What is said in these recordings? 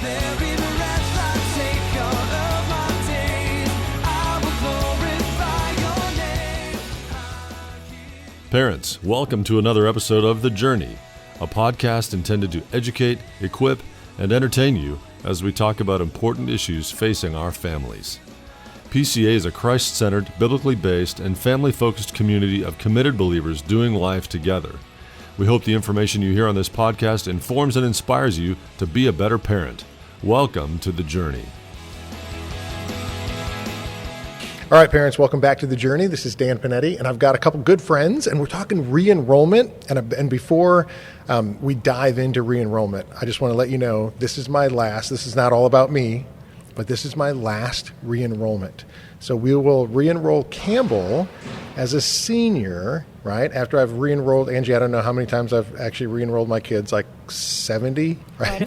every breath I take all of my days. I will glorify your name. Parents, welcome to another episode of The Journey, a podcast intended to educate, equip, and entertain you as we talk about important issues facing our families. PCA is a Christ-centered, biblically based, and family-focused community of committed believers doing life together. We hope the information you hear on this podcast informs and inspires you to be a better parent. Welcome to The Journey. All right, parents, welcome back to The Journey. This is Dan Panetti, and I've got a couple good friends, and we're talking re-enrollment. And before we dive into re-enrollment, I just want to let you know this is not all about me, but this is my last re-enrollment. So we will re-enroll Campbell as a senior, right? After I've re-enrolled Angie, I don't know how many times I've actually re-enrolled my kids, like 70, right?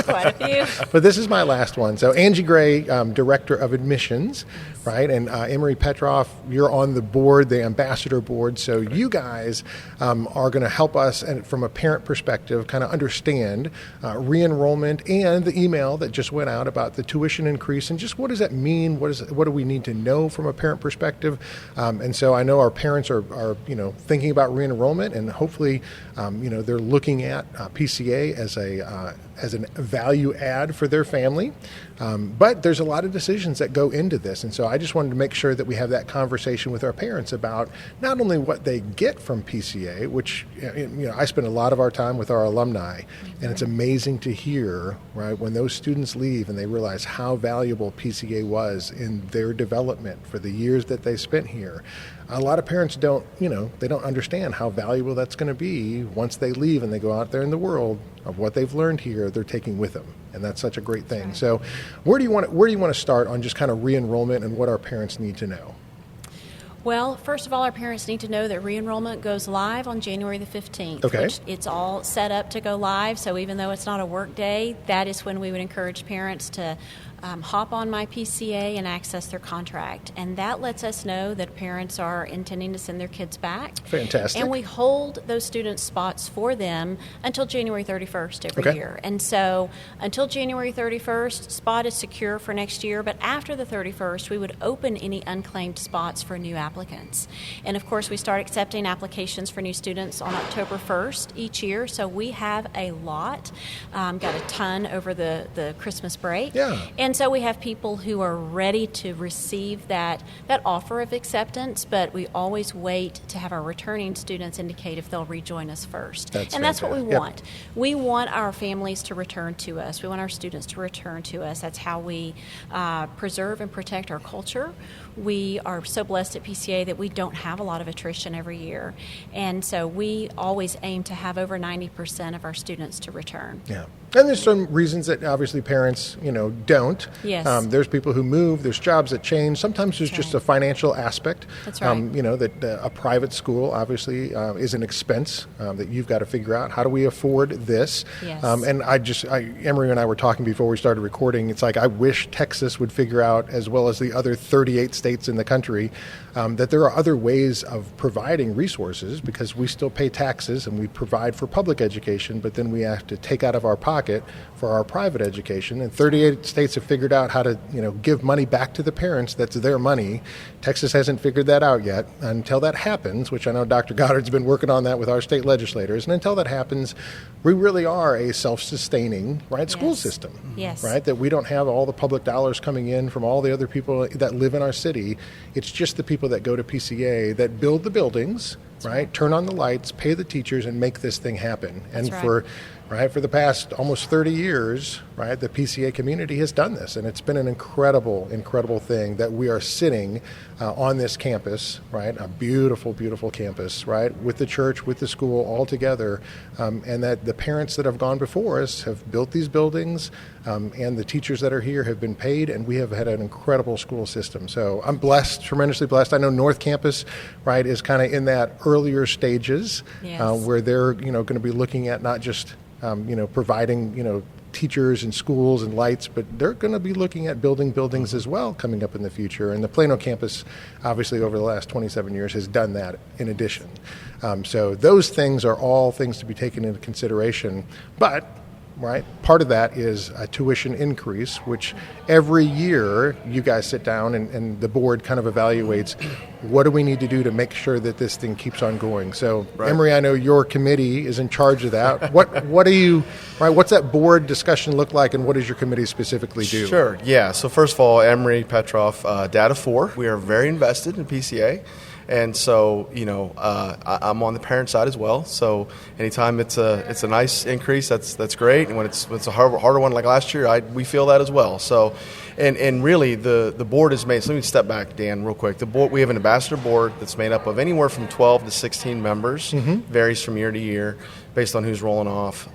Quite a few. But this is my last one. So Angie Gray, Director of Admissions, right? And Emory Petrof, you're on the board, the ambassador board. So you guys are going to help us, and from a parent perspective, kind of understand re-enrollment and the email that just went out about the tuition increase and just what does that mean? What do we need to know from a parent perspective? And so I know our parents are thinking about re-enrollment, and hopefully they're looking at PCA as a value add for their family. But there's a lot of decisions that go into this. And so I just wanted to make sure that we have that conversation with our parents about not only what they get from PCA, which, I spend a lot of our time with our alumni, and it's amazing to hear, right, when those students leave and they realize how valuable PCA was in their development for the years that they spent here. A lot of parents don't understand how valuable that's going to be once they leave and they go out there in the world of what they've learned here, they're taking with them. And that's such a great thing. Right. So where do you want to start on just kind of re-enrollment and what our parents need to know? Well, first of all, our parents need to know that re-enrollment goes live on January the 15th. Okay. Which it's all set up to go live. So even though it's not a work day, that is when we would encourage parents to hop on My PCA and access their contract. And that lets us know that parents are intending to send their kids back. Fantastic. And we hold those students' spots for them until January 31st every year. And so until January 31st, spot is secure for next year. But after the 31st, we would open any unclaimed spots for new applicants. And of course, we start accepting applications for new students on October 1st each year. So we have a lot, got a ton over the Christmas break. Yeah. And so we have people who are ready to receive that offer of acceptance, but we always wait to have our returning students indicate if they'll rejoin us first. That's what we want. Yep. We want our families to return to us. We want our students to return to us. That's how we preserve and protect our culture. We are so blessed at PCA that we don't have a lot of attrition every year. And so we always aim to have over 90% of our students to return. Yeah. And there's some reasons that obviously parents, don't. Yes. There's people who move. There's jobs that change. Sometimes there's just a financial aspect. That's right. That a private school obviously is an expense that you've got to figure out. How do we afford this? Yes. And Emory and I were talking before we started recording. It's like I wish Texas would figure out, as well as the other 38 states in the country, that there are other ways of providing resources, because we still pay taxes and we provide for public education, but then we have to take out of our pocket for our private education. And 38 states have figured out how to, give money back to the parents. That's their money. Texas hasn't figured that out yet. Until that happens, which I know Dr. Goddard's been working on that with our state legislators, and until that happens, we really are a self-sustaining, school system. Yes. Right? That we don't have all the public dollars coming in from all the other people that live in our city. It's just the people that go to PCA that build the buildings, right? Turn on the lights, pay the teachers, and make this thing happen. That's and for the past almost 30 years, right, the PCA community has done this, and it's been an incredible, incredible thing that we are sitting on this campus, right, a beautiful, beautiful campus, right, with the church, with the school, all together, and that the parents that have gone before us have built these buildings, and the teachers that are here have been paid, and we have had an incredible school system. So I'm blessed, tremendously blessed. I know North Campus, right, is kind of in that earlier stages, where they're, going to be looking at not just providing, teachers and schools and lights, but they're going to be looking at building buildings as well coming up in the future. And the Plano campus, obviously, over the last 27 years has done that in addition. So those things are all things to be taken into consideration. But right? Part of that is a tuition increase, which every year you guys sit down and the board kind of evaluates what do we need to do to make sure that this thing keeps on going. So, Right. Emory, I know your committee is in charge of that. What do you, right? What's that board discussion look like, and what does your committee specifically do? Sure, yeah. So first of all, Emory, Petrof, Data 4, we are very invested in PCA. And so, I'm on the parent side as well. So anytime it's a nice increase, that's great. And when it's a harder one like last year, we feel that as well. So, and really the board is made. So let me step back, Dan, real quick. The board, we have an ambassador board that's made up of anywhere from 12 to 16 members. Varies from year to year based on who's rolling off.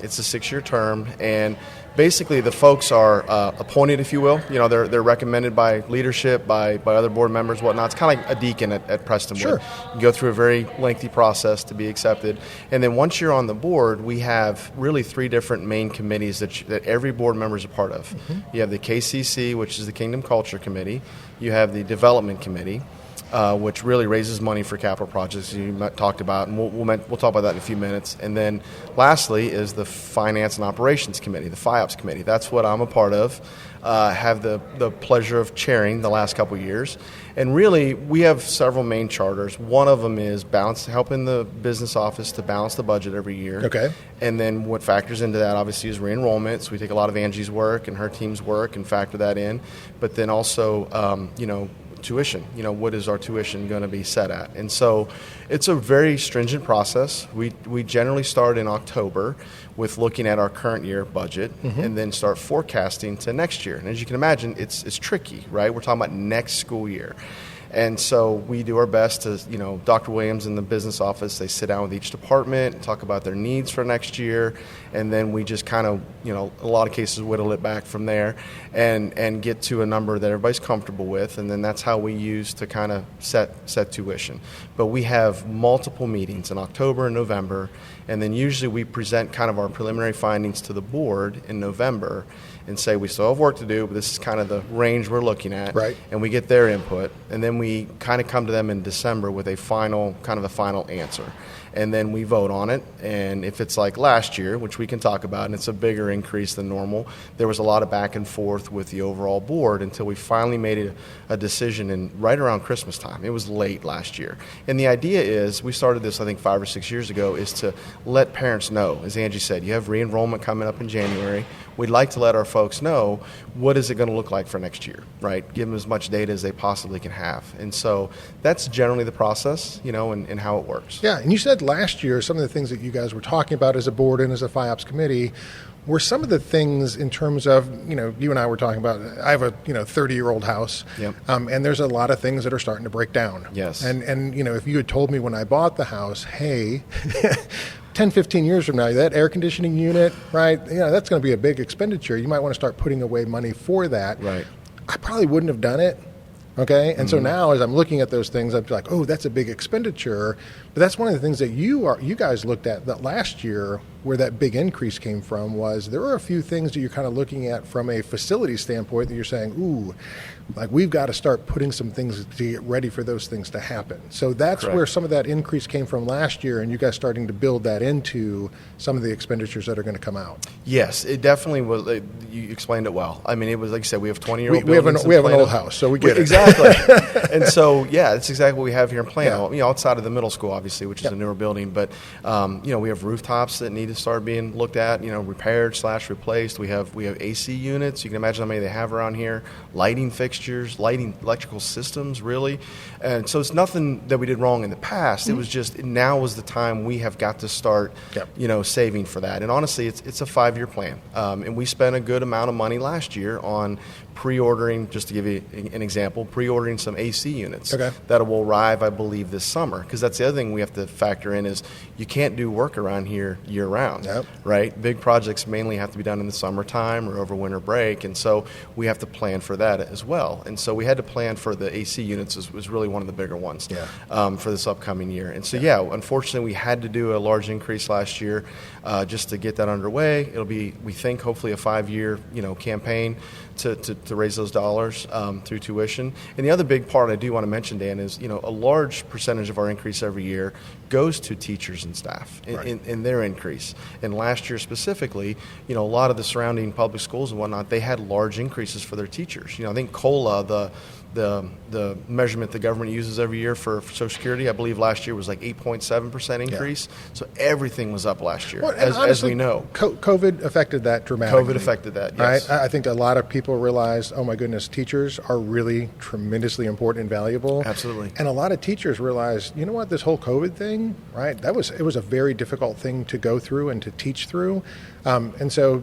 It's a 6-year term, and basically the folks are appointed, if you will. They're recommended by leadership, by other board members, whatnot. It's kind of like a deacon at Prestonwood. Sure. You go through a very lengthy process to be accepted. And then once you're on the board, we have really 3 different main committees that every board member is a part of. You have the KCC, which is the Kingdom Culture Committee. You have the Development Committee, which really raises money for capital projects you talked about, and we'll talk about that in a few minutes. And then lastly is the Finance and Operations Committee, the FIOPS Committee. That's what I'm a part of. Have the pleasure of chairing the last couple of years. And really, we have several main charters. One of them is helping the business office to balance the budget every year. Okay. And then what factors into that, obviously, is re-enrollment. So we take a lot of Angie's work and her team's work and factor that in. But then also, tuition. What is our tuition going to be set at? And so it's a very stringent process. We generally start in October with looking at our current year budget and then start forecasting to next year. And as you can imagine, it's tricky, right? We're talking about next school year. And so we do our best to, Dr. Williams in the business office, they sit down with each department and talk about their needs for next year. And then we just kind of, a lot of cases whittle it back from there and get to a number that everybody's comfortable with. And then that's how we use to kind of set tuition. But we have multiple meetings in October and November. And then usually we present kind of our preliminary findings to the board in November and say we still have work to do, but this is kind of the range we're looking at. Right. And we get their input. And then we kind of come to them in December with a final answer. And then we vote on it. And if it's like last year, which we can talk about, and it's a bigger increase than normal, there was a lot of back and forth with the overall board until we finally made a decision right around Christmas time. It was late last year. And the idea is, we started this, I think, 5 or 6 years ago, is to let parents know, as Angie said, you have re-enrollment coming up in January. We'd like to let our folks know what is it going to look like for next year, right? Give them as much data as they possibly can have. And so that's generally the process, and how it works. Yeah, and you said last year some of the things that you guys were talking about as a board and as a FIOPS committee were some of the things in terms of, you and I were talking about, I have a 30-year-old house, Yep. And there's a lot of things that are starting to break down. Yes. And if you had told me when I bought the house, hey, 10, 15 years from now, that air conditioning unit, right, that's going to be a big expenditure. You might want to start putting away money for that. Right. I probably wouldn't have done it. Okay, and so now as I'm looking at those things, I'm like, oh, that's a big expenditure. But that's one of the things that you guys looked at that last year, where that big increase came from, was there were a few things that you're kind of looking at from a facility standpoint that you're saying, ooh, like we've got to start putting some things to get ready for those things to happen. So that's Correct. where some of that increase came from last year, and you guys starting to build that into some of the expenditures that are going to come out. Yes, it definitely was. You explained it well. I mean, it was like you said, we have 20-year-old buildings. We have an Plano. old house, so we get it. Exactly. And so, yeah, that's exactly what we have here in Plano. Yeah. Outside of the middle school, obviously, which is a newer building. But, we have rooftops that need to start being looked at, repaired / replaced. We have AC units. You can imagine how many they have around here. Lighting fixtures, electrical systems, really. And so it's nothing that we did wrong in the past. It was just now was the time we have got to start, saving for that. And honestly, it's a 5-year plan. And we spent a good amount of money last year on pre-ordering, just to give you an example, pre-ordering some AC units that will arrive, I believe, this summer. Because that's the other thing we have to factor in is you can't do work around here year-round, right? Big projects mainly have to be done in the summertime or over winter break, and so we have to plan for that as well. And so we had to plan for the AC units was really one of the bigger ones for this upcoming year. And so, unfortunately, we had to do a large increase last year just to get that underway. It'll be, we think, hopefully a 5-year campaign to raise those dollars through tuition. And the other big part I do want to mention, Dan, is a large percentage of our increase every year goes to teachers and staff in their increase. And last year specifically, a lot of the surrounding public schools and whatnot, they had large increases for their teachers. I think COLA, the measurement the government uses every year for Social Security, I believe last year was like 8.7% increase. Yeah. So everything was up last year, as we know. COVID affected that dramatically. COVID affected that, yes. Right? I think a lot of people realized, oh my goodness, teachers are really tremendously important and valuable. Absolutely. And a lot of teachers realized, you know what, this whole COVID thing, right? It was a very difficult thing to go through and to teach through. And so,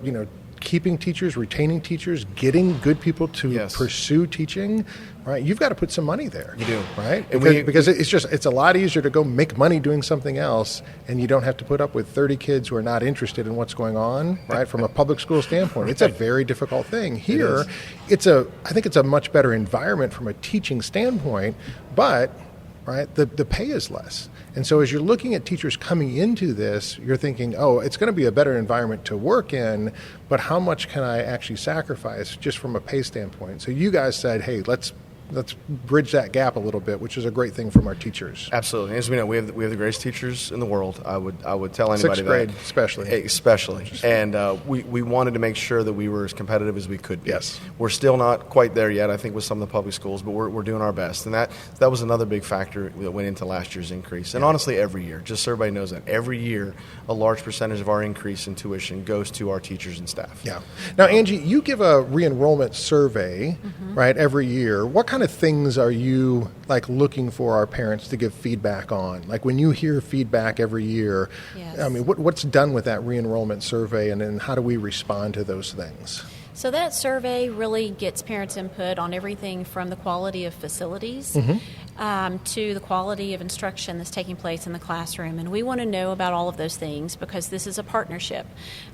keeping teachers, retaining teachers, getting good people to pursue teaching, right? You've got to put some money there. You do. Right? Because it's a lot easier to go make money doing something else, and you don't have to put up with 30 kids who are not interested in what's going on, right? From a public school standpoint. It's a very difficult thing. Here, I think it's a much better environment from a teaching standpoint, but right, the pay is less. And so as you're looking at teachers coming into this, you're thinking, oh, it's going to be a better environment to work in, but how much can I actually sacrifice just from a pay standpoint? So you guys said, hey, let's bridge that gap a little bit, which is a great thing from our teachers. Absolutely. As we know, we have the greatest teachers in the world. I would tell anybody Sixth grade, that. Especially. And we wanted to make sure that we were as competitive as we could be. Yes. We're still not quite there yet, I think, with some of the public schools, but we're doing our best. And that was another big factor that went into last year's increase. And honestly, every year, just so everybody knows that, every year, a large percentage of our increase in tuition goes to our teachers and staff. Yeah. Now, Angie, you give a re-enrollment survey, right, every year. What kind of things are you looking for our parents to give feedback on? Like when you hear feedback every year, I mean, what's done with that re-enrollment survey, and then how do we respond to those things? So that survey really gets parents' input on everything from the quality of facilities to the quality of instruction that's taking place in the classroom. And we want to know about all of those things because this is a partnership.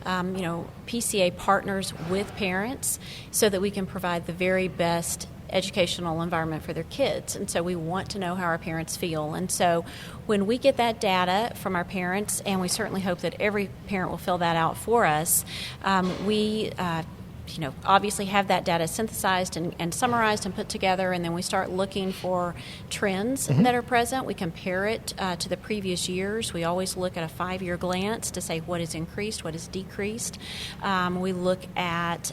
PCA partners with parents so that we can provide the very best educational environment for their kids. And so we want to know how our parents feel. And so when we get that data from our parents, and we certainly hope that every parent will fill that out for us, we obviously have that data synthesized and summarized and put together, and then we start looking for trends that are present. We compare it to the previous years. We always look at a 5-year glance to say what has increased, what has decreased. We look at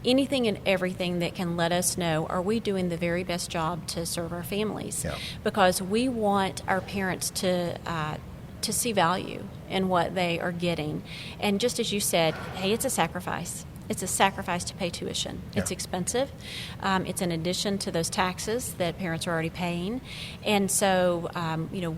anything and everything that can let us know, are we doing the very best job to serve our families? Yeah. Because we want our parents to see value in what they are getting. And just as you said, hey, it's a sacrifice. It's a sacrifice to pay tuition. Yeah. It's expensive. It's in addition to those taxes that parents are already paying. And so,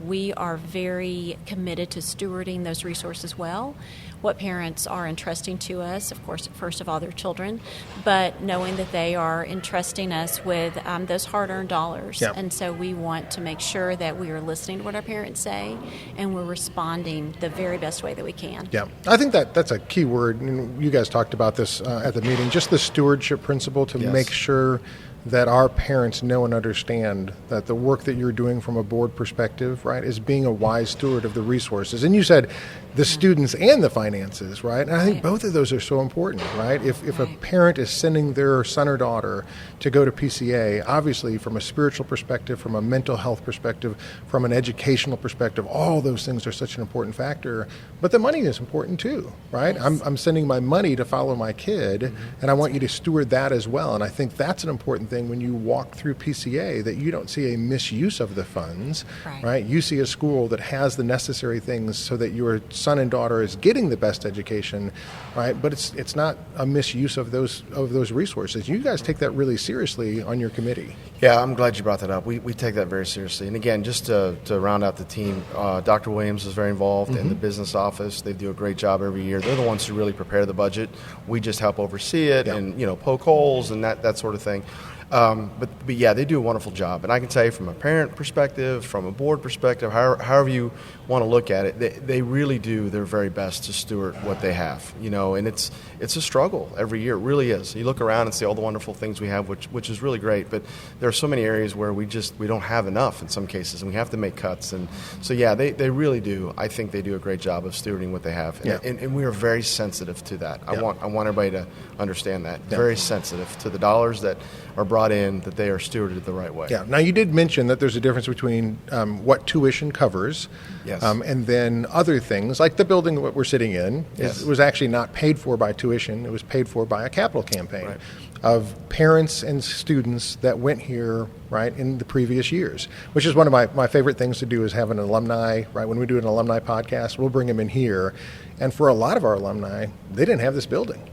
we are very committed to stewarding those resources well. What parents are entrusting to us, of course, first of all, their children, but knowing that they are entrusting us with those hard-earned dollars. Yep. And so we want to make sure that we are listening to what our parents say and we're responding the very best way that we can. Yeah, I think that's a key word. You guys talked about this at the meeting, just the stewardship principle to make sure that our parents know and understand that the work that you're doing from a board perspective, right, is being a wise steward of the resources. And you said the students and the finances, right? And I think both of those are so important, right? If a parent is sending their son or daughter to go to PCA, obviously from a spiritual perspective, from a mental health perspective, from an educational perspective, all those things are such an important factor. But the money is important too, right? Yes. I'm sending my money to follow my kid, and I want you to steward that as well. And I think that's an important thing when you walk through PCA, that you don't see a misuse of the funds, right? You see a school that has the necessary things so that your son and daughter is getting the best education, right? But it's not a misuse of those resources. You guys take that really seriously on your committee. Yeah, I'm glad you brought that up. We take that very seriously. And again, just to round out the team, Dr. Williams is very involved in the business office. They do a great job every year. They're the ones who really prepare the budget. We just help oversee it and poke holes and that sort of thing. But yeah, they do a wonderful job. And I can tell you from a parent perspective, from a board perspective, however you want to look at it, they really do their very best to steward what they have. And it's a struggle every year. It really is. You look around and see all the wonderful things we have, which is really great. But there are so many areas where we don't have enough in some cases, and we have to make cuts. And so, yeah, they really do. I think they do a great job of stewarding what they have, and we are very sensitive to that. I want everybody to understand that. Very sensitive to the dollars that are brought in, that they are stewarded the right way. Yeah. Now, you did mention that there's a difference between what tuition covers, and then other things like the building that we're sitting in. It was actually not paid for by tuition; it was paid for by a capital campaign. Right. Of parents and students that went here, right, in the previous years, which is one of my favorite things to do is have an alumni, right, when we do an alumni podcast, we'll bring them in here. And for a lot of our alumni, they didn't have this building,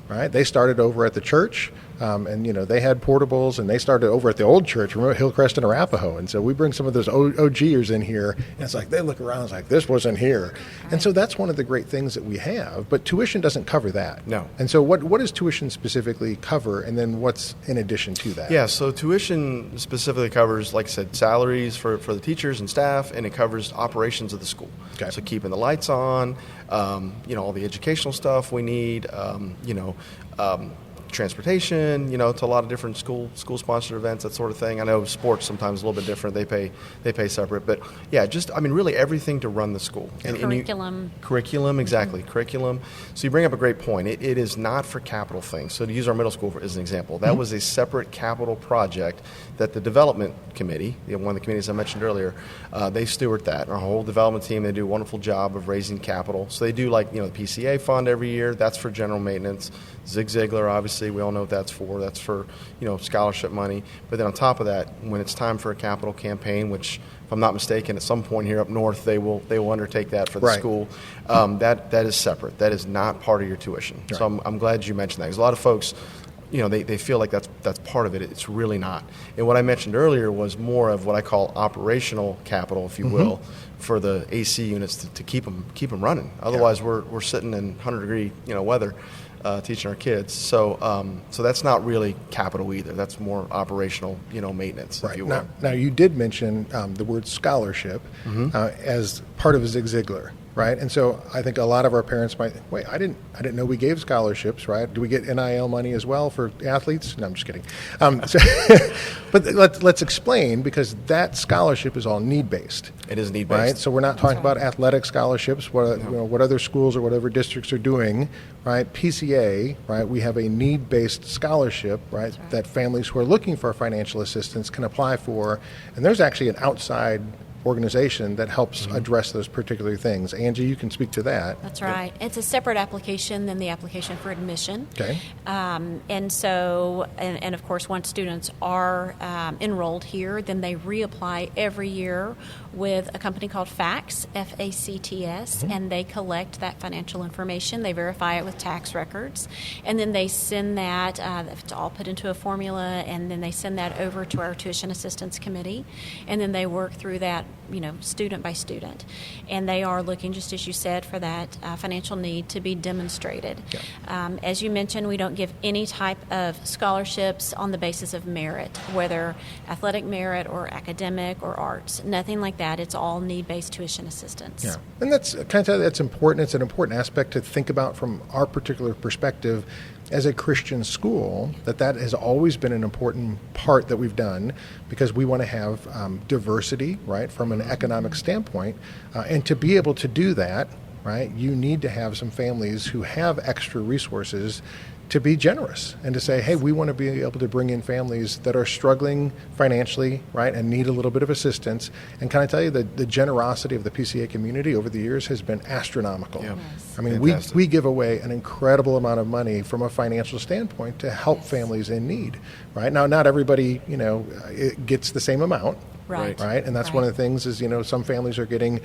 right? They started over at the church, and, they had portables, and they started over at the old church, remember Hillcrest and Arapahoe. And so we bring some of those OGers in here, and it's like they look around, it's like, this wasn't here. And so that's one of the great things that we have, but tuition doesn't cover that. No. And so what does tuition specifically cover, and then what's in addition to that? Yeah, so tuition specifically covers, like I said, salaries for the teachers and staff, and it covers operations of the school. Okay. So keeping the lights on, all the educational stuff we need, transportation, to a lot of different school-sponsored events, that sort of thing. I know sports sometimes a little bit different. They pay separate. But, really everything to run the school. Curriculum. Curriculum, exactly. Mm-hmm. Curriculum. So you bring up a great point. It is not for capital things. So to use our middle school as an example, that was a separate capital project that the development committee, one of the committees I mentioned earlier, they steward that. Our whole development team, they do a wonderful job of raising capital. So they do the PCA fund every year. That's for general maintenance. Zig Ziglar, obviously, we all know what that's for. That's for, scholarship money. But then on top of that, when it's time for a capital campaign, which, if I'm not mistaken, at some point here up north, they will undertake that for the school. That is separate. That is not part of your tuition. Right. So I'm glad you mentioned that, because a lot of folks, they feel like that's part of it. It's really not. And what I mentioned earlier was more of what I call operational capital, if you will, for the AC units to keep them running. Otherwise, we're sitting in 100-degree weather. Teaching our kids, so that's not really capital either. That's more operational, maintenance, if you will. Now you did mention the word scholarship as part of Zig Ziglar, right? And so I think a lot of our parents might think, wait, I didn't know we gave scholarships, right? Do we get NIL money as well for athletes? No, I'm just kidding. But let's explain, because that scholarship is all need-based. It is need-based, right? So we're not talking about athletic scholarships, what other schools or whatever districts are doing, right? PCA, right? We have a need-based scholarship, right? That families who are looking for financial assistance can apply for, and there's actually an outside organization that helps address those particular things. Angie, you can speak to that. That's right. It's a separate application than the application for admission. Okay. And so, and of course, once students are enrolled here, then they reapply every year with a company called FACTS, F-A-C-T-S, and they collect that financial information. They verify it with tax records, and then they send that, it's all put into a formula, and then they send that over to our tuition assistance committee, and then they work through that, student by student. And they are looking, just as you said, for that financial need to be demonstrated. Yeah. As you mentioned, we don't give any type of scholarships on the basis of merit, whether athletic merit or academic or arts, nothing like that. It's all need-based tuition assistance. Yeah, and that's important. It's an important aspect to think about from our particular perspective as a Christian school, that has always been an important part that we've done, because we want to have diversity, right, from an economic standpoint. And to be able to do that, right, you need to have some families who have extra resources to be generous and to say, hey, we want to be able to bring in families that are struggling financially, right, and need a little bit of assistance. And can I tell you that the generosity of the PCA community over the years has been astronomical. Yeah. Yes. I mean, we give away an incredible amount of money from a financial standpoint to help families in need, right? Now, not everybody, it gets the same amount, right? And that's one of the things is, some families are getting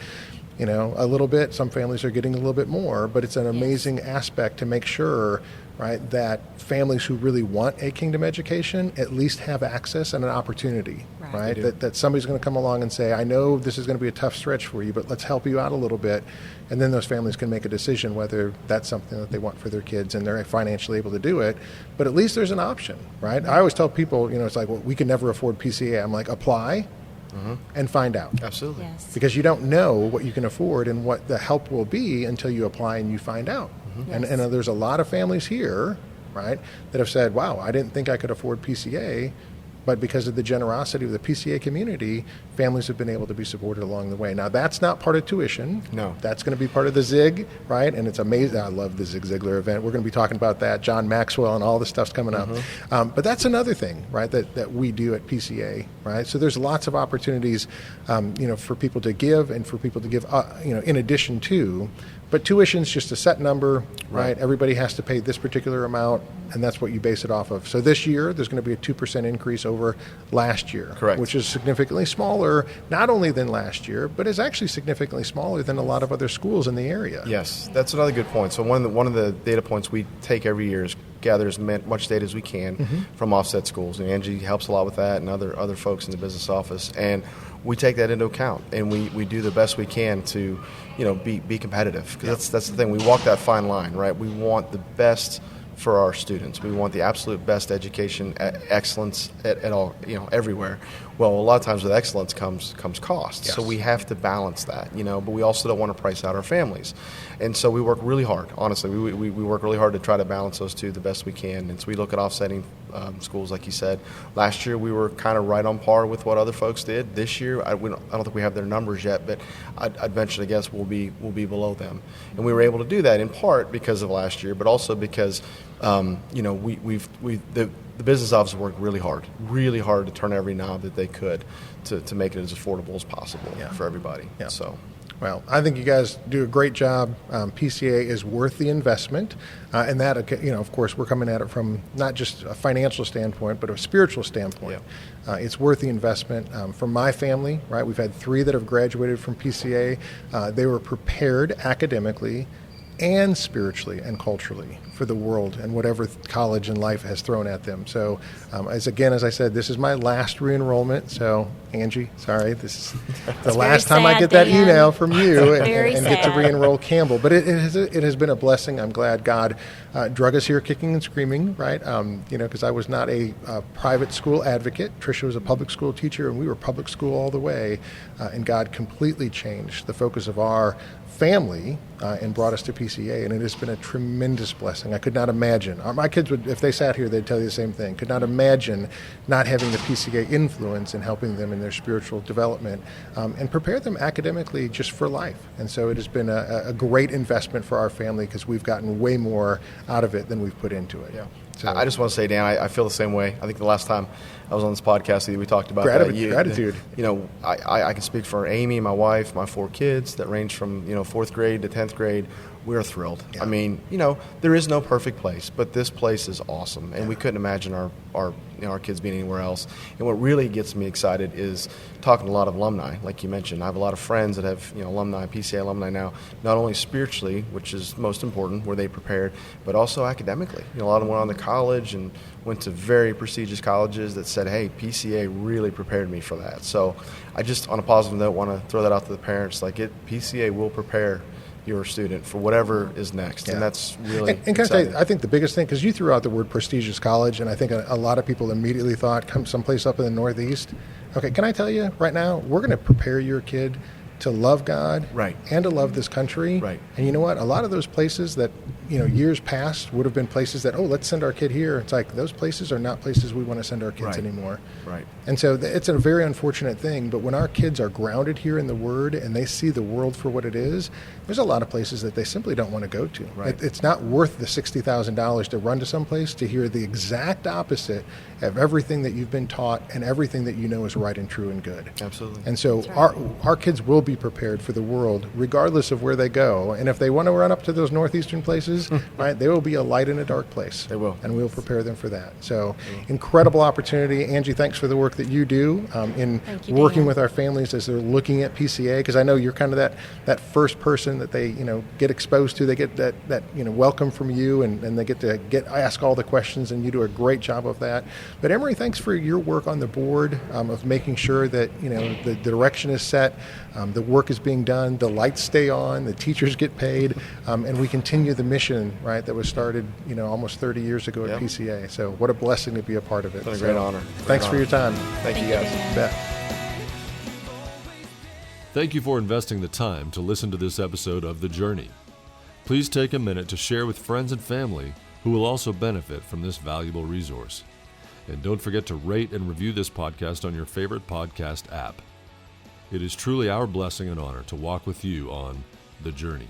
a little bit, some families are getting a little bit more, but it's an amazing aspect to make sure, right, that families who really want a kingdom education at least have access and an opportunity, right? That somebody's going to come along and say, I know this is going to be a tough stretch for you, but let's help you out a little bit. And then those families can make a decision whether that's something that they want for their kids and they're financially able to do it. But at least there's an option, right? I always tell people, it's like, well, we can never afford PCA. I'm like, apply. And find out. Absolutely. Yes. Because you don't know what you can afford and what the help will be until you apply and you find out. Yes. And there's a lot of families here, right, that have said, wow, I didn't think I could afford PCA, but because of the generosity of the PCA community, families have been able to be supported along the way. Now, that's not part of tuition. No. That's going to be part of the ZIG, right? And it's amazing. I love the Zig Ziglar event. We're going to be talking about that, John Maxwell and all the stuff's coming up. But that's another thing, right, that we do at PCA, right? So there's lots of opportunities, for people to give and for people to give, in addition to. But tuition's just a set number, right? Everybody has to pay this particular amount, and that's what you base it off of. So this year, there's going to be a 2% increase over last year. Correct. Which is significantly smaller, not only than last year, but is actually significantly smaller than a lot of other schools in the area. Yes, that's another good point. So one of the data points we take every year is gather as much data as we can from offset schools. And Angie helps a lot with that, and other folks in the business office. And we take that into account, and we do the best we can to, be competitive. Because that's the thing. We walk that fine line, right? We want the best for our students. We want the absolute best education, excellence at all, everywhere. Well, a lot of times with excellence comes cost. Yes. So we have to balance that, but we also don't want to price out our families. And so we work really hard, honestly. We work really hard to try to balance those two the best we can. And so we look at offsetting schools, like you said. Last year we were kind of right on par with what other folks did. This year, I don't think we have their numbers yet, but I'd venture to guess we'll be below them. And we were able to do that in part because of last year, but also because the business office worked really hard to turn every knob that they could to make it as affordable as possible for everybody. Yeah. So. Well, I think you guys do a great job. PCA is worth the investment, and that, of course, we're coming at it from not just a financial standpoint, but a spiritual standpoint. Yeah. It's worth the investment. For my family, right, we've had 3 that have graduated from PCA. They were prepared academically and spiritually and culturally for the world and whatever college and life has thrown at them. So, as I said, this is my last re-enrollment. So, Angie, sorry, this is the last time I get that email from you and get to re-enroll Campbell. But it has been a blessing. I'm glad God drug us here kicking and screaming, right? Because I was not a private school advocate. Tricia was a public school teacher, and we were public school all the way. And God completely changed the focus of our family and brought us to PCA, and it has been a tremendous blessing. I could not imagine. My kids would, if they sat here, they'd tell you the same thing. Could not imagine not having the PCA influence and helping them in their spiritual development and prepare them academically just for life. And so it has been a great investment for our family because we've gotten way more out of it than we've put into it. Yeah. So, I just want to say, Dan, I feel the same way. I think the last time I was on this podcast with you, we talked about gratitude. I can speak for Amy, my wife, my 4 kids that range from 4th grade to 10th grade. We're thrilled. Yeah. I mean, there is no perfect place, but this place is awesome, and we couldn't imagine our kids being anywhere else. And what really gets me excited is talking to a lot of alumni, like you mentioned. I have a lot of friends that have PCA alumni now, not only spiritually, which is most important, where they prepared, but also academically. A lot of them went on to college and went to very prestigious colleges that said, hey, PCA really prepared me for that. So I just, on a positive note, want to throw that out to the parents. PCA will prepare your student for whatever is next, and that's really and can I tell you, I think the biggest thing, because you threw out the word prestigious college, and I think a lot of people immediately thought, come someplace up in the Northeast. Okay, can I tell you right now, we're going to prepare your kid to love God and to love this country. Right. And you know what? A lot of those places that, years past would have been places that, let's send our kid here. It's like those places are not places we want to send our kids anymore. Right. And so it's a very unfortunate thing, but when our kids are grounded here in the Word and they see the world for what it is, there's a lot of places that they simply don't want to go to. Right. It's not worth the $60,000 to run to someplace to hear the exact opposite of everything that you've been taught and everything that you know is right and true and good. Absolutely. And so our kids will be prepared for the world regardless of where they go. And if they want to run up to those northeastern places, right, they will be a light in a dark place. They will. And we'll prepare them for that. So incredible opportunity. Angie, thanks for the work that you do in working with our families as they're looking at PCA, because I know you're kind of that first person that they get exposed to. They get that welcome from you, and they get to ask all the questions, and you do a great job of that. But Emory, thanks for your work on the board of making sure that the direction is set, the work is being done, the lights stay on, the teachers get paid, and we continue the mission that was started almost 30 years ago at PCA. So what a blessing to be a part of it. It's been a great honor. Thanks for your time. Thank you guys. Bet. Thank you for investing the time to listen to this episode of The Journey. Please take a minute to share with friends and family who will also benefit from this valuable resource. And don't forget to rate and review this podcast on your favorite podcast app. It is truly our blessing and honor to walk with you on the journey.